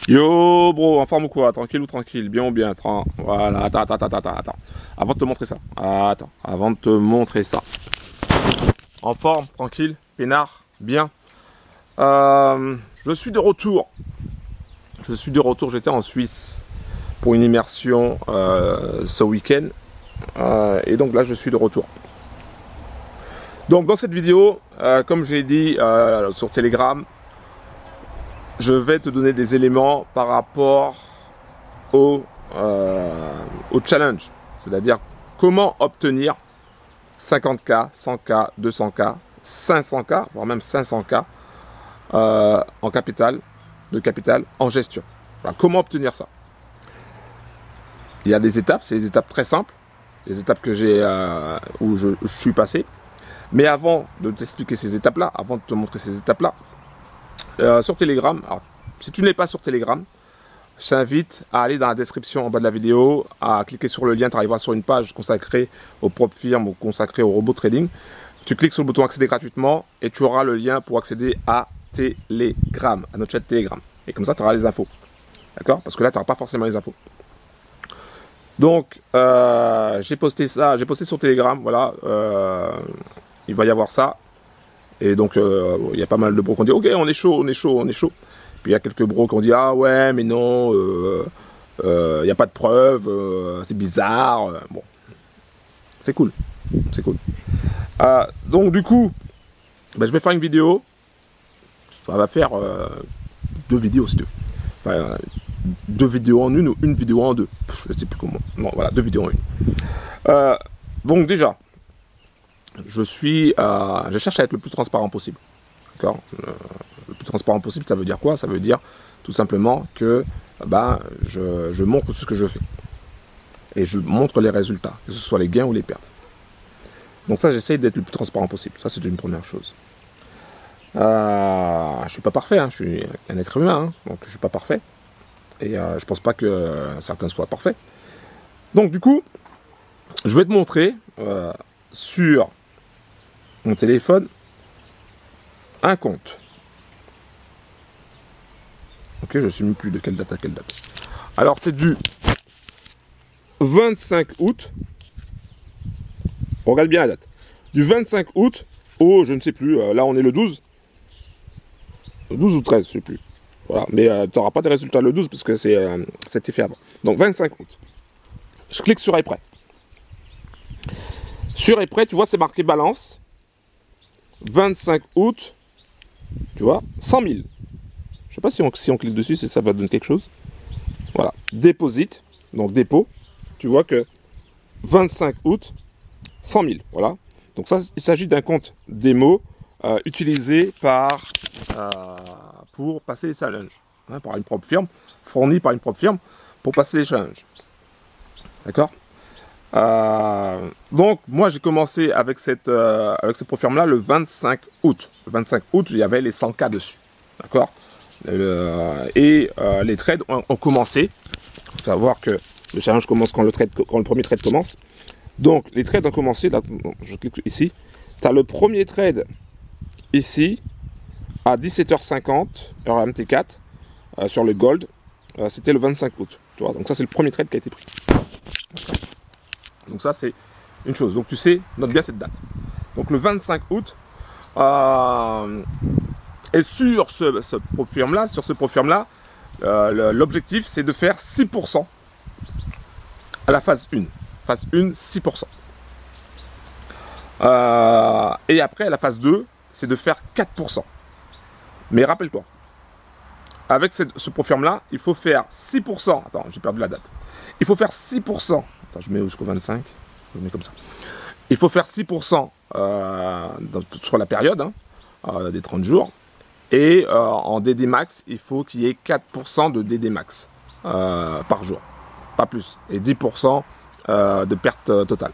Yo bro, en forme ou quoi? Tranquille ou tranquille? Bien ou bien? Voilà, attends. Avant de te montrer ça. Attends, avant de te montrer ça. En forme, tranquille, peinard, bien. Je suis de retour. J'étais en Suisse pour une immersion ce week-end. Et donc là, je suis de retour. Donc dans cette vidéo, comme j'ai dit sur Telegram, je vais te donner des éléments par rapport au challenge. C'est-à-dire comment obtenir 50K, 100K, 200K, 500K, voire même 500K en capital, en gestion. Voilà, comment obtenir ça? Il y a des étapes, c'est des étapes très simples, les étapes que j'ai où je suis passé. Mais avant de t'expliquer ces étapes-là, avant de te montrer ces étapes-là, sur Telegram, alors, si tu n'es pas sur Telegram, je t'invite à aller dans la description en bas de la vidéo, à cliquer sur le lien, tu arriveras sur une page consacrée aux propres firmes ou consacrée au robot trading. Tu cliques sur le bouton accéder gratuitement et tu auras le lien pour accéder à Telegram, à notre chat Telegram. Et comme ça, tu auras les infos. D'accord? Parce que là, tu n'auras pas forcément les infos. Donc, j'ai posté ça, j'ai posté sur Telegram, voilà. Il va y avoir ça. Et donc, il y a pas mal de bros qui ont dit, ok, on est chaud. Puis il y a quelques bros qui ont dit, ah ouais, mais non, il n'y a pas de preuves, c'est bizarre. Bon, c'est cool. Donc du coup, ben, je vais faire une vidéo. Ça va faire 2 vidéos si tu veux. Enfin, 2 vidéos en une ou une vidéo en 2. Je sais plus comment. Non, voilà, 2 vidéos en une. Donc déjà, je cherche à être le plus transparent possible. D'accord? Le plus transparent possible, ça veut dire quoi? Ça veut dire tout simplement que je montre tout ce que je fais. Et je montre les résultats, que ce soit les gains ou les pertes. Donc ça, j'essaye d'être le plus transparent possible. Ça, c'est une première chose. Je ne suis pas parfait, hein. Je suis un être humain, hein. Donc je ne suis pas parfait. Et je ne pense pas que certains soient parfaits. Donc du coup, je vais te montrer sur mon téléphone un compte. Ok, je ne sais même plus de quelle date à quelle date. Alors c'est du 25 août. Regarde bien la date. Du 25 août au, je ne sais plus, là on est le 12. Le 12 ou 13, je ne sais plus. Voilà, mais tu n'auras pas de résultats le 12 parce que c'était fait avant. Donc 25 août. Je clique sur iPrêt. Sur iPrêt, tu vois, c'est marqué balance. 25 août, tu vois, 100 000. Je sais pas si on clique dessus, si ça va donner quelque chose. Voilà, déposite, donc dépôt. Tu vois que 25 août, 100 000, voilà. Donc ça, il s'agit d'un compte démo utilisé pour passer les challenges. Hein, par une propre firme, fourni par une propre firme pour passer les challenges. D'accord? Donc moi j'ai commencé avec cette propre firme là le 25 août. Le 25 août, il y avait les 100K dessus. D'accord? Et les trades ont commencé. Il faut savoir que le challenge commence quand le premier trade commence. Donc les trades ont commencé. Là, je clique ici. Tu as le premier trade ici à 17h50 heure MT4 sur le gold. C'était le 25 août. Tu vois, donc ça c'est le premier trade qui a été pris. Donc ça c'est une chose. Donc tu sais, note bien cette date. Donc le 25 août. Et sur ce profirme là, l'objectif c'est de faire 6% à la phase 1. Phase 1, 6%. Et après, à la phase 2, c'est de faire 4%. Mais rappelle-toi, avec ce profirme-là, il faut faire 6%. Attends, j'ai perdu la date. Il faut faire 6%. Attends, je mets jusqu'au 25. Je mets comme ça. Il faut faire 6% sur la période des 30 jours. Et en DD max, il faut qu'il y ait 4% de DD max par jour. Pas plus. Et 10% de perte totale.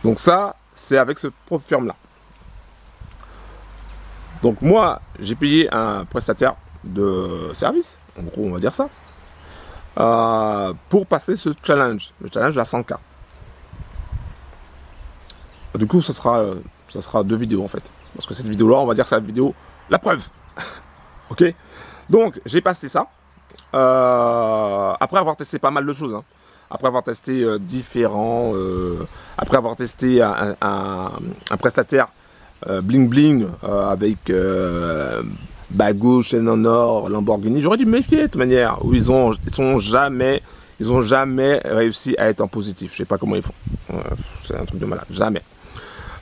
Donc ça, c'est avec ce propre firme-là. Donc moi, j'ai payé un prestataire de service, en gros on va dire ça, pour passer ce challenge, le challenge à 100K. Du coup, ça sera 2 vidéos en fait. Parce que cette vidéo-là, on va dire que c'est la vidéo, la preuve. Ok? Donc, j'ai passé ça. Après avoir testé pas mal de choses. Hein. Après avoir testé différents... après avoir testé un prestataire bling bling avec Bago, chaîne en or, Lamborghini. J'aurais dû me méfier de toute manière. Où ils ont jamais réussi à être en positif. Je sais pas comment ils font. C'est un truc de malade. Jamais.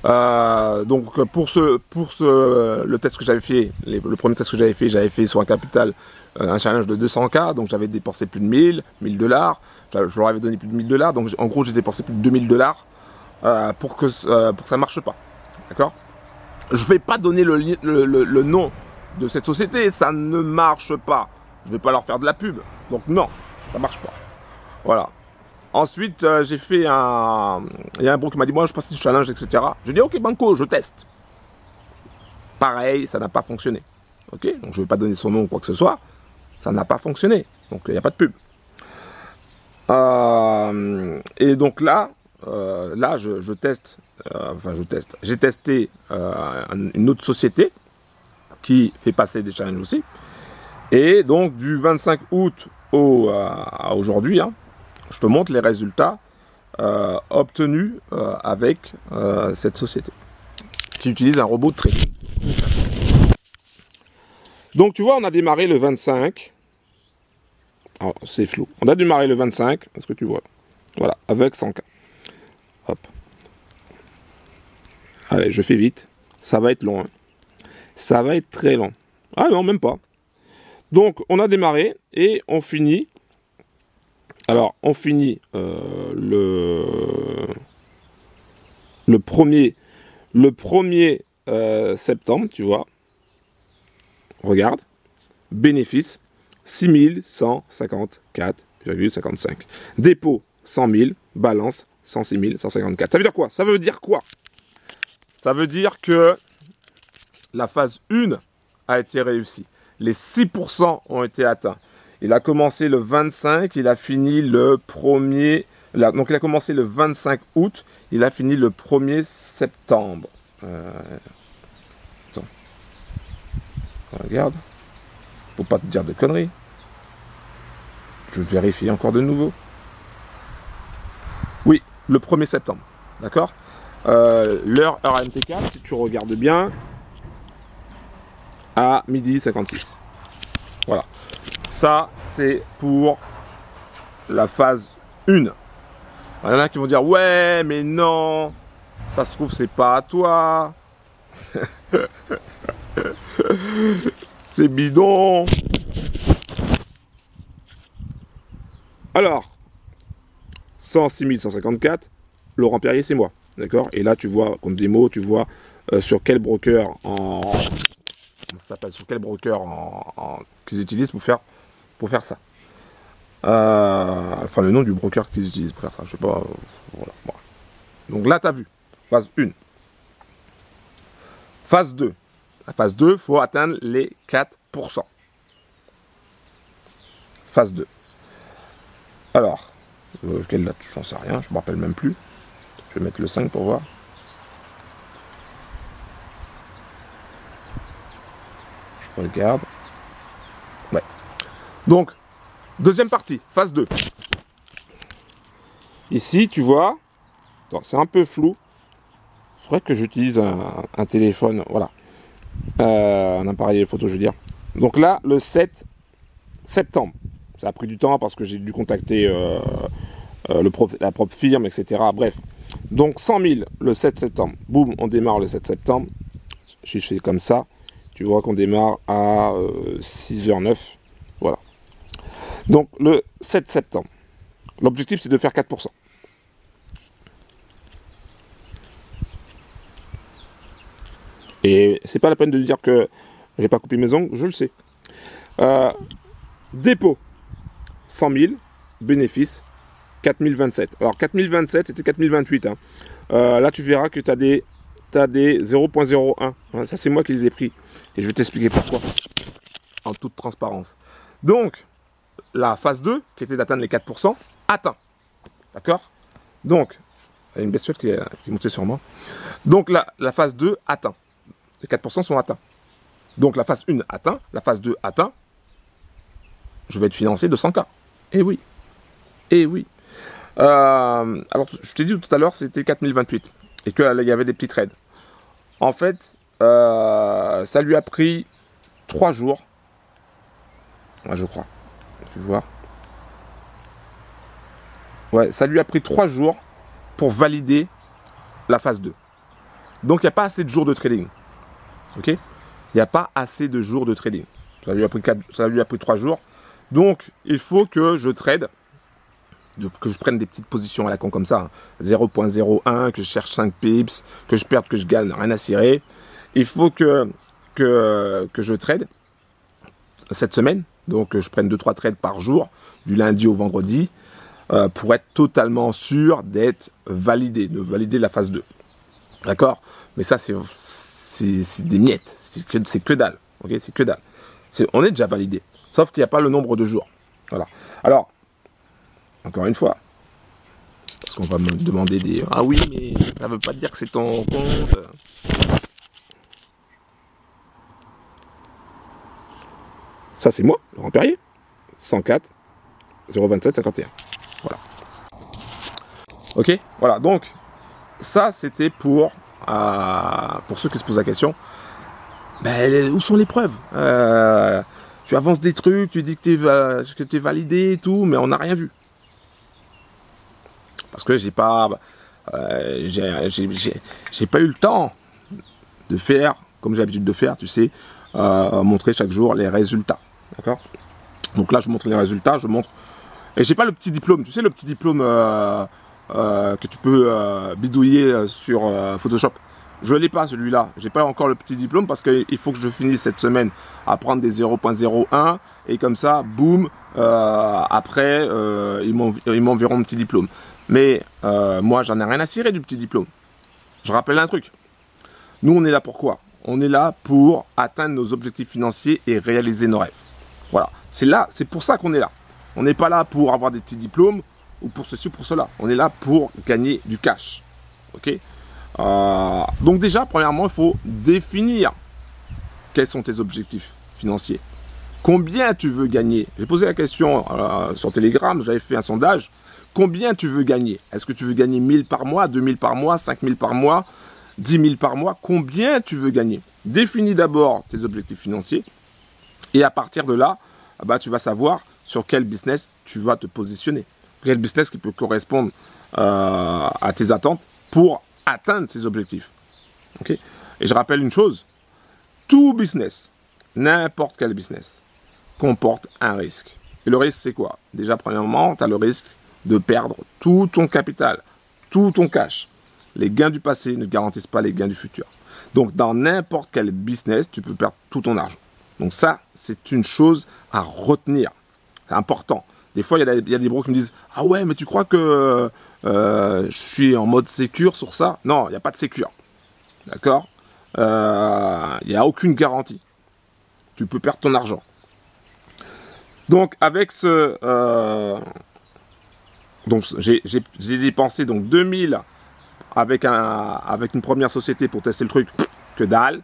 Donc le test que j'avais fait, le premier test que j'avais fait sur un capital, un challenge de 200K, donc j'avais dépensé plus de 1000 $. Je leur avais donné plus de 1000 $, donc en gros j'ai dépensé plus de 2000 $ pour que ça marche pas. D'accord? Je vais pas donner le nom de cette société, ça ne marche pas. Je vais pas leur faire de la pub, donc non, ça marche pas. Voilà. Ensuite, j'ai fait un... Il y a un bro qui m'a dit, moi je passe du challenge, etc. Je dis, ok Banco, je teste. Pareil, ça n'a pas fonctionné. Ok, donc je ne vais pas donner son nom ou quoi que ce soit. Ça n'a pas fonctionné. Donc il n'y a pas de pub. Et donc là, je teste. J'ai testé une autre société qui fait passer des challenges aussi. Et donc du 25 août à aujourd'hui, hein, je te montre les résultats obtenus avec cette société qui utilise un robot de trading. Donc tu vois, on a démarré le 25. Alors c'est flou. On a démarré le 25. Est-ce que tu vois? Voilà, avec 100K. Hop. Allez, je fais vite. Ça va être long. Hein. Ça va être très long. Ah non, même pas. Donc on a démarré et on finit. Alors, on finit le 1er septembre, tu vois. Regarde. Bénéfice, 6154,55. Dépôt, 100 000. Balance, 106 154. Ça veut dire quoi? Ça veut dire quoi? Ça veut dire que la phase 1 a été réussie. Les 6% ont été atteints. Il a commencé le 25, il a fini le 1er... Donc il a commencé le 25 août, il a fini le 1er septembre. Attends. Regarde. Faut pas te dire de conneries. Je vérifie encore de nouveau. Oui, le 1er septembre. D'accord? L'heure AMT4, si tu regardes bien, à 12h56. Voilà. Ça, c'est pour la phase 1. Il y en a qui vont dire, ouais, mais non, ça se trouve, c'est pas à toi. C'est bidon. Alors, 106 154, Laurent Perrier, c'est moi. D'accord? Et là, tu vois, comme démo, tu vois sur quel broker sur quel broker qu'ils utilisent pour faire ça. Enfin, le nom du broker qu'ils utilisent pour faire ça. Je sais pas. Voilà. Donc là, tu as vu. Phase 1. Phase 2. La phase 2, il faut atteindre les 4%. Phase 2. Alors, quelle date? J'en sais rien. Je ne me rappelle même plus. Je vais mettre le 5 pour voir. Je regarde. Ouais. Donc, deuxième partie, phase 2. Ici, tu vois, c'est un peu flou. Il faudrait que j'utilise un téléphone, voilà. Un appareil photo, je veux dire. Donc là, le 7 septembre. Ça a pris du temps parce que j'ai dû contacter la propre firme, etc. Bref. Donc 100 000 le 7 septembre. Boum, on démarre le 7 septembre. Je fais comme ça. Tu vois qu'on démarre à 6h09. Voilà. Donc le 7 septembre. L'objectif, c'est de faire 4%. Et c'est pas la peine de dire que j'ai pas coupé mes ongles, je le sais. Dépôt, 100 000. Bénéfice, 4027. Alors 4027, c'était 4028. Hein. Là, tu verras que tu as des 0.01. Hein, ça, c'est moi qui les ai pris. Et je vais t'expliquer pourquoi. En toute transparence. Donc, la phase 2, qui était d'atteindre les 4%, atteint. D'accord? Donc, il y a une bestiole qui est montée sur moi. Donc, la phase 2 atteint. Les 4% sont atteints. Donc, la phase 1 atteint, la phase 2 atteint. je vais être financé de 100K. Eh oui. Eh oui. Alors, je t'ai dit tout à l'heure, c'était 4028. Et qu'il y avait des petits trades. En fait, ça lui a pris 3 jours. Ouais, je crois. Je vais voir. Ouais, ça lui a pris 3 jours pour valider la phase 2. Donc, il n'y a pas assez de jours de trading. Ok? Il n'y a pas assez de jours de trading. Ça lui a pris 3 jours. Donc, il faut que je trade, que je prenne des petites positions à la con comme ça. Hein. 0.01, que je cherche 5 pips, que je perde, que je gagne, rien à cirer. Il faut que je trade cette semaine. Donc, je prenne 2-3 trades par jour, du lundi au vendredi, pour être totalement sûr d'être validé, de valider la phase 2. D'accord? Mais ça, c'est des miettes. C'est que dalle. Okay, c'est que dalle. On est déjà validé. Sauf qu'il n'y a pas le nombre de jours. Voilà. Alors, encore une fois, parce qu'on va me demander des... Ah oui, mais ça ne veut pas dire que c'est ton compte. Ça, c'est moi, Laurent Perrier. 104 027 51. Voilà. Ok, voilà. Donc, ça, c'était pour ceux qui se posent la question. Ben, où sont les preuves? Tu avances des trucs, tu dis que tu es validé et tout, mais on n'a rien vu. Parce que j'ai pas eu le temps de faire, comme j'ai l'habitude de faire, tu sais, montrer chaque jour les résultats. D'accord? Donc là, je montre les résultats, je montre... Et j'ai pas le petit diplôme, tu sais, le petit diplôme que tu peux bidouiller sur Photoshop. Je l'ai pas celui-là, j'ai pas encore le petit diplôme parce qu'il faut que je finisse cette semaine à prendre des 0.01 et comme ça, boum, après ils m'enverront un petit diplôme. Mais moi, j'en ai rien à cirer du petit diplôme. Je rappelle un truc. Nous, on est là pour quoi? On est là pour atteindre nos objectifs financiers et réaliser nos rêves. Voilà, c'est pour ça qu'on est là. On n'est pas là pour avoir des petits diplômes ou pour ceci ou pour cela. On est là pour gagner du cash. Ok? Donc déjà, premièrement, il faut définir quels sont tes objectifs financiers. Combien tu veux gagner? J'ai posé la question sur Telegram, j'avais fait un sondage. Combien tu veux gagner? Est-ce que tu veux gagner 1000 par mois, 2000 par mois, 5000 par mois, 10 000 par mois? Combien tu veux gagner? Définis d'abord tes objectifs financiers. Et à partir de là, bah, tu vas savoir sur quel business tu vas te positionner. Quel business qui peut correspondre à tes attentes pour atteindre ces objectifs. Okay? Et je rappelle une chose, tout business, n'importe quel business, comporte un risque. Et le risque, c'est quoi? Déjà, premièrement, tu as le risque de perdre tout ton capital, tout ton cash. Les gains du passé ne garantissent pas les gains du futur. Donc, dans n'importe quel business, tu peux perdre tout ton argent. Donc ça, c'est une chose à retenir. C'est important. Des fois, il y a des bros qui me disent « Ah ouais, mais tu crois que je suis en mode sécure sur ça ?» Non, il n'y a pas de sécure. D'accord? Il n'y a aucune garantie. Tu peux perdre ton argent. Donc, avec donc j'ai dépensé donc 2000 avec une première société pour tester le truc, que dalle.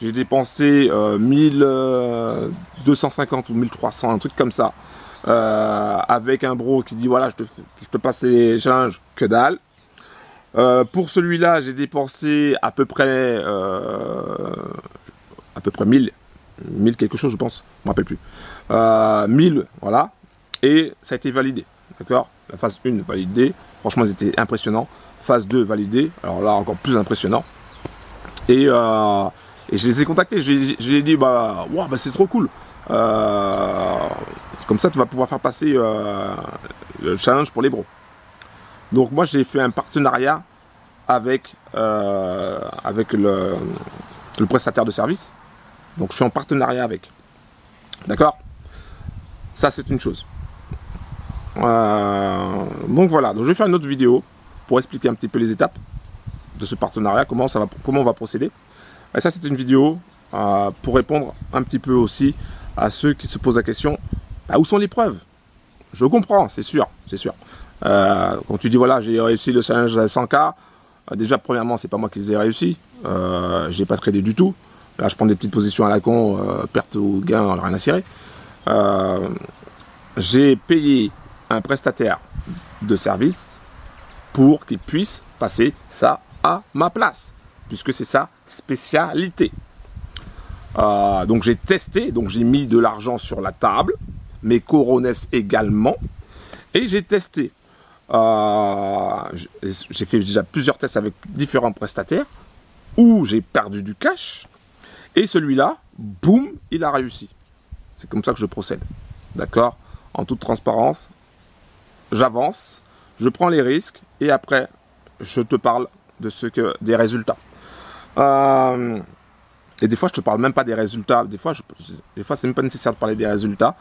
J'ai dépensé 1250 ou 1300, un truc comme ça, avec un bro qui dit voilà, je te passe les échanges, que dalle. Pour celui-là, j'ai dépensé à peu près 1000 quelque chose, je pense, je ne me rappelle plus. 1000, voilà, et ça a été validé, d'accord? La phase 1 validée, franchement, ils étaient impressionnants. Phase 2 validée, alors là, encore plus impressionnant. Et je les ai contactés, je les ai dit, bah, wow, bah c'est trop cool. Comme ça, tu vas pouvoir faire passer le challenge pour les bros. Donc moi, j'ai fait un partenariat avec le prestataire de service. Donc je suis en partenariat avec. D'accord? Ça, c'est une chose. Donc voilà, donc je vais faire une autre vidéo pour expliquer un petit peu les étapes de ce partenariat, comment on va procéder. Et ça, c'est une vidéo pour répondre un petit peu aussi à ceux qui se posent la question, bah, où sont les preuves? Je comprends, c'est sûr, c'est sûr. Quand tu dis, voilà, j'ai réussi le challenge à 100K, déjà, premièrement, c'est pas moi qui les ai réussi. J'ai pas tradé du tout. Là, je prends des petites positions à la con, perte ou gain, rien à cirer. j'ai payé un prestataire de service pour qu'il puisse passer ça à ma place, puisque c'est sa spécialité. Donc j'ai testé, donc j'ai mis de l'argent sur la table, mes coronesses également, et j'ai testé. J'ai fait déjà plusieurs tests avec différents prestataires où j'ai perdu du cash, et celui-là, boum, il a réussi. C'est comme ça que je procède, d'accord? En toute transparence, j'avance, je prends les risques, et après, je te parle de des résultats. Et des fois, je te parle même pas des résultats. Des fois, c'est même pas nécessaire de parler des résultats,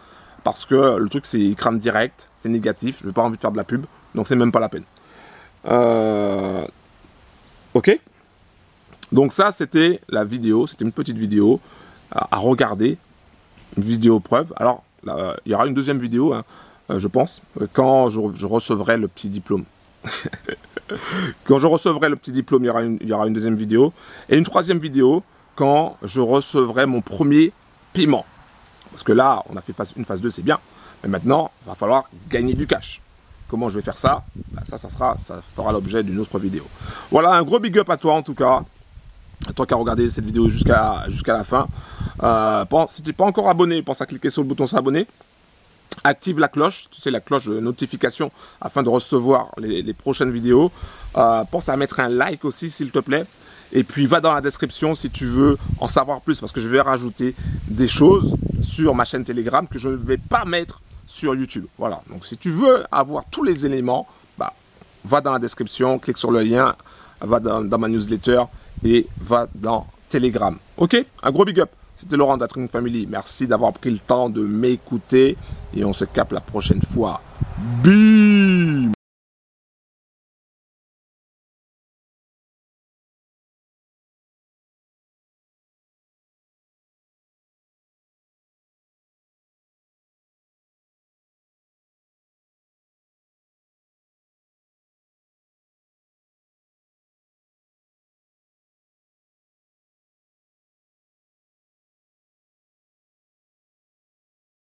parce que le truc, c'est crame direct, c'est négatif, je n'ai pas envie de faire de la pub, donc c'est même pas la peine. Ok? Donc ça, c'était la vidéo, c'était une petite vidéo à regarder, une vidéo preuve. Alors, il y aura une deuxième vidéo, hein, je pense, quand je recevrai le petit diplôme. Quand je recevrai le petit diplôme, il y aura une deuxième vidéo. Et une troisième vidéo, quand je recevrai mon premier paiement. Parce que là, on a fait une phase 2, c'est bien. Mais maintenant, il va falloir gagner du cash. Comment je vais faire ça? Ça fera l'objet d'une autre vidéo. Voilà, un gros big up à toi en tout cas. Toi qui as regardé cette vidéo jusqu'à la fin. Si tu n'es pas encore abonné, pense à cliquer sur le bouton s'abonner. Active la cloche, tu sais, la cloche de notification afin de recevoir les prochaines vidéos. Pense à mettre un like aussi s'il te plaît. Et puis va dans la description si tu veux en savoir plus, parce que je vais rajouter des choses sur ma chaîne Telegram que je ne vais pas mettre sur YouTube. Voilà, donc si tu veux avoir tous les éléments, bah, va dans la description, clique sur le lien, va dans ma newsletter et va dans Telegram. Ok, un gros big up. C'était Laurent d'Atring Family. Merci d'avoir pris le temps de m'écouter et on se capte la prochaine fois. Bim!